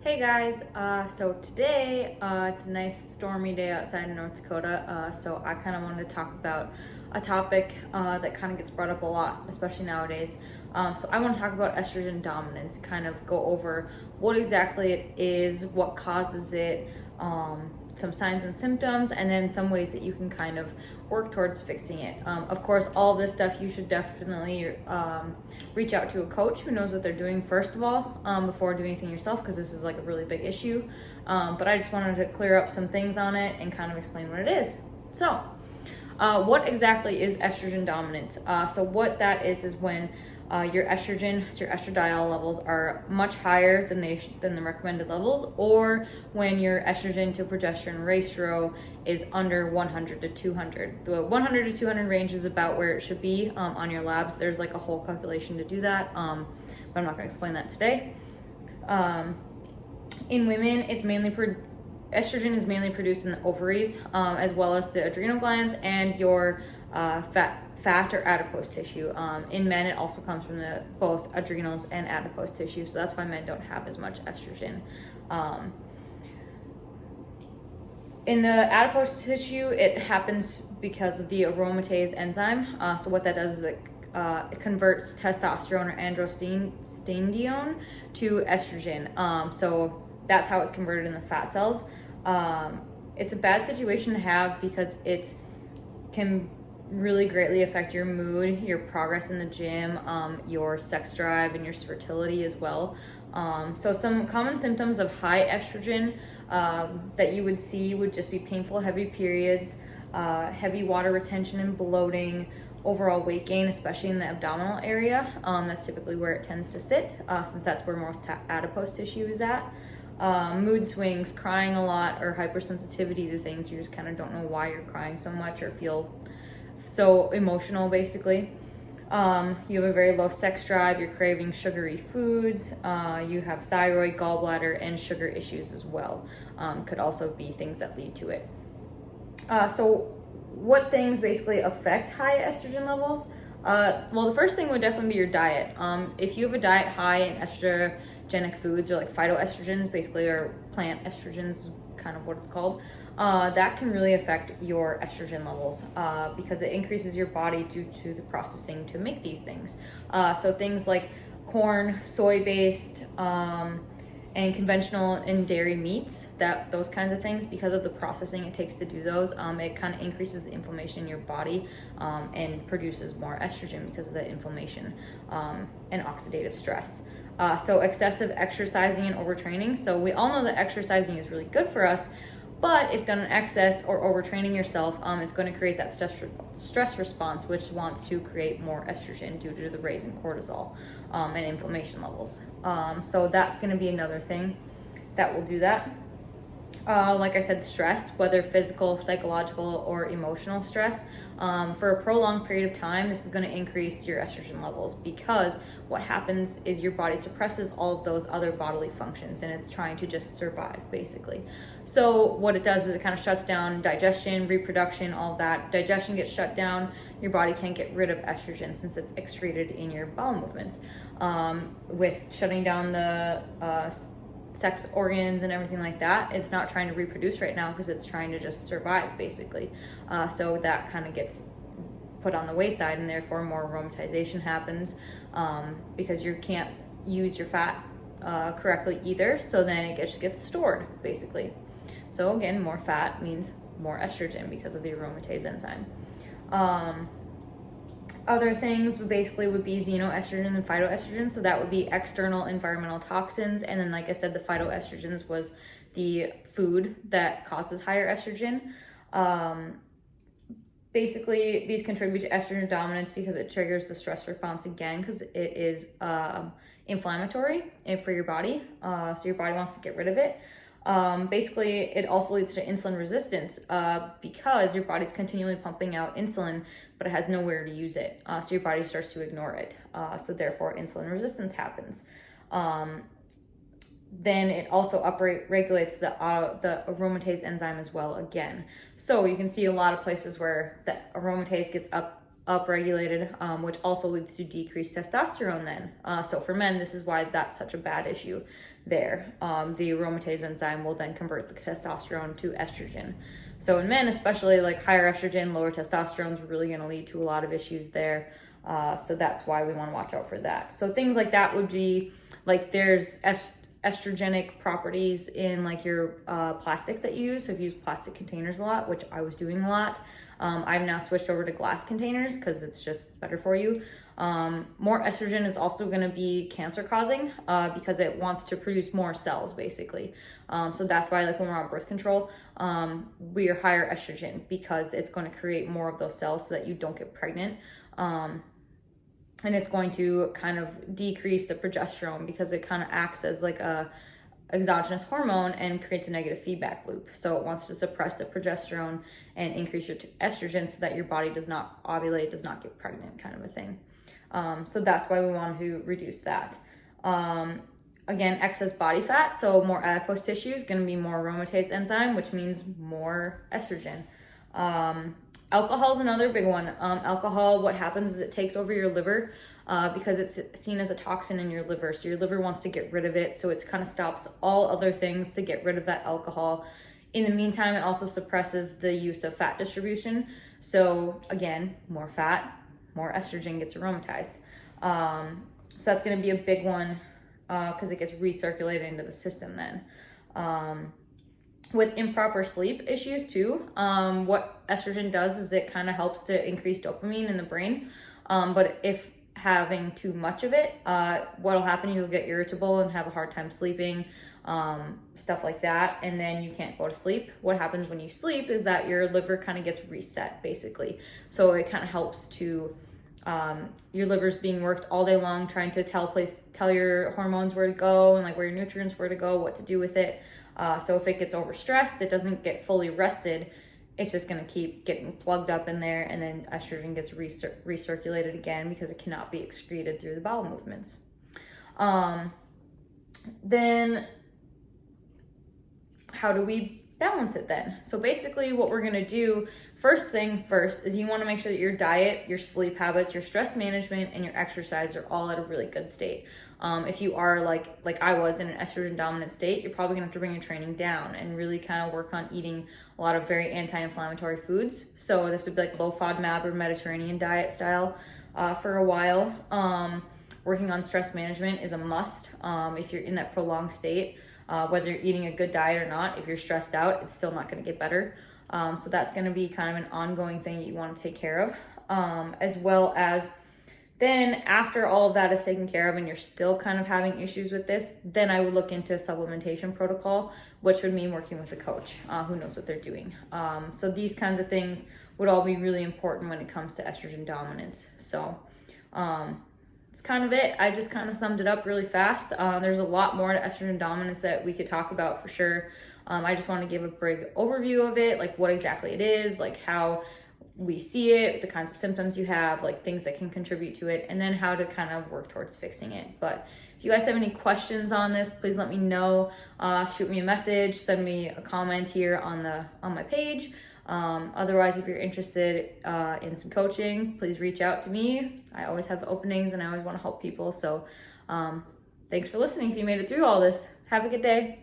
Hey guys, so today it's a nice stormy day outside in North Dakota, so I kind of wanted to talk about a topic that kind of gets brought up a lot, especially nowadays. So I want to talk about estrogen dominance, kind of go over what exactly it is, what causes it, some signs and symptoms, and then some ways that you can kind of work towards fixing it. Of course, all this stuff you should definitely reach out to a coach who knows what they're doing first of all, before doing anything yourself, because this is like a really big issue. But I just wanted to clear up some things on it and kind of explain what it is. So, what exactly is estrogen dominance? So what that is when your estrogen, so your estradiol levels are much higher than the recommended levels, or when your estrogen to progesterone ratio is under 100 to 200. The 100 to 200 range is about where it should be on your labs. There's like a whole calculation to do that, but I'm not going to explain that today. In women, it's mainly estrogen is mainly produced in the ovaries, as well as the adrenal glands and your fat or adipose tissue. In men, it also comes from both adrenals and adipose tissue, so that's why men don't have as much estrogen. In the adipose tissue, it happens because of the aromatase enzyme. So what that does is it converts testosterone or androstenedione to estrogen. So that's how it's converted in the fat cells. It's a bad situation to have because it can really greatly affect your mood, your progress in the gym, your sex drive, and your fertility as well. So some common symptoms of high estrogen that you would see would just be painful, heavy periods, heavy water retention and bloating, overall weight gain, especially in the abdominal area. That's typically where it tends to sit, since that's where most adipose tissue is at. Mood swings, crying a lot, or hypersensitivity to things. You just kind of don't know why you're crying so much or feel so emotional, basically. You have a very low sex drive, you're craving sugary foods, you have thyroid, gallbladder, and sugar issues as well. Could also be things that lead to it. So what things basically affect high estrogen levels? Well, the first thing would definitely be your diet. If you have a diet high in estrogenic foods, or like phytoestrogens, basically, or plant estrogens, kind of what it's called, that can really affect your estrogen levels because it increases your body due to the processing to make these things. So things like corn, soy-based, and conventional and dairy meats, those kinds of things, because of the processing it takes to do those, it kind of increases the inflammation in your body and produces more estrogen because of the inflammation and oxidative stress. So excessive exercising and overtraining. So we all know that exercising is really good for us, but if done in excess or overtraining yourself, it's going to create that stress response, which wants to create more estrogen due to the raise in cortisol and inflammation levels. So that's going to be another thing that will do that. Like I said, stress, whether physical, psychological, or emotional stress, for a prolonged period of time, this is going to increase your estrogen levels, because what happens is your body suppresses all of those other bodily functions and it's trying to just survive, basically. So what it does is it kind of shuts down digestion, reproduction, all of that. Digestion gets shut down, your body can't get rid of estrogen since it's excreted in your bowel movements. With shutting down the sex organs and everything like that, it's not trying to reproduce right now because it's trying to just survive, basically. So that kind of gets put on the wayside, and therefore more aromatization happens because you can't use your fat correctly either, so then it just gets stored, basically. So again, more fat means more estrogen because of the aromatase enzyme. Other things would be xenoestrogen and phytoestrogen. So that would be external environmental toxins. And then, like I said, the phytoestrogens was the food that causes higher estrogen. Basically, these contribute to estrogen dominance because it triggers the stress response again, because it is inflammatory for your body. So your body wants to get rid of it. Basically, it also leads to insulin resistance because your body's continually pumping out insulin, but it has nowhere to use it. So your body starts to ignore it. So therefore, insulin resistance happens. Then it also regulates the aromatase enzyme as well again. So you can see a lot of places where the aromatase gets upregulated, which also leads to decreased testosterone then. So for men, this is why that's such a bad issue there. The aromatase enzyme will then convert the testosterone to estrogen. So in men, especially, like higher estrogen, lower testosterone is really going to lead to a lot of issues there. So that's why we want to watch out for that. So things like that would be like there's estrogenic properties in like your plastics that you use. So if you use plastic containers a lot, which I was doing a lot, I've now switched over to glass containers because it's just better for you. More estrogen is also going to be cancer causing because it wants to produce more cells basically. So that's why like when we're on birth control, we are higher estrogen because it's going to create more of those cells so that you don't get pregnant. And it's going to kind of decrease the progesterone because it kind of acts as like a exogenous hormone and creates a negative feedback loop. So it wants to suppress the progesterone and increase your estrogen so that your body does not ovulate, does not get pregnant, kind of a thing. So that's why we want to reduce that. Again, excess body fat, so more adipose tissue is going to be more aromatase enzyme, which means more estrogen. Alcohol is another big one. Alcohol, what happens is it takes over your liver because it's seen as a toxin in your liver. So your liver wants to get rid of it. So it kind of stops all other things to get rid of that alcohol. In the meantime, it also suppresses the use of fat distribution. So again, more fat, more estrogen gets aromatized. So that's going to be a big one because it gets recirculated into the system then. With improper sleep issues too, what estrogen does is it kind of helps to increase dopamine in the brain. But if having too much of it, what'll happen, you'll get irritable and have a hard time sleeping, stuff like that. And then you can't go to sleep. What happens when you sleep is that your liver kind of gets reset basically. So it kind of helps to, your liver's being worked all day long, trying to tell your hormones where to go and like where your nutrients where to go, what to do with it. So if it gets overstressed, it doesn't get fully rested, it's just going to keep getting plugged up in there, and then estrogen gets recirculated again because it cannot be excreted through the bowel movements. Then how do we balance it then? So basically what we're going to do, first thing first, is you want to make sure that your diet, your sleep habits, your stress management, and your exercise are all at a really good state. If you are like I was in an estrogen dominant state, you're probably gonna have to bring your training down and really kind of work on eating a lot of very anti-inflammatory foods. So this would be like low FODMAP or Mediterranean diet style for a while. Working on stress management is a must if you're in that prolonged state. Whether you're eating a good diet or not, if you're stressed out, it's still not gonna get better. So that's gonna be kind of an ongoing thing that you wanna take care of, as well as then after all of that is taken care of and you're still kind of having issues with this, then I would look into a supplementation protocol, which would mean working with a coach who knows what they're doing. So these kinds of things would all be really important when it comes to estrogen dominance. So it's kind of it. I just kind of summed it up really fast. There's a lot more to estrogen dominance that we could talk about for sure. I just want to give a big overview of it, like what exactly it is, like how we see it, the kinds of symptoms you have, like things that can contribute to it, and then how to kind of work towards fixing it. But if you guys have any questions on this, please let me know. Shoot me a message, send me a comment here on my page. Otherwise, if you're interested in some coaching, please reach out to me. I always have openings and I always want to help people. So thanks for listening. If you made it through all this, have a good day.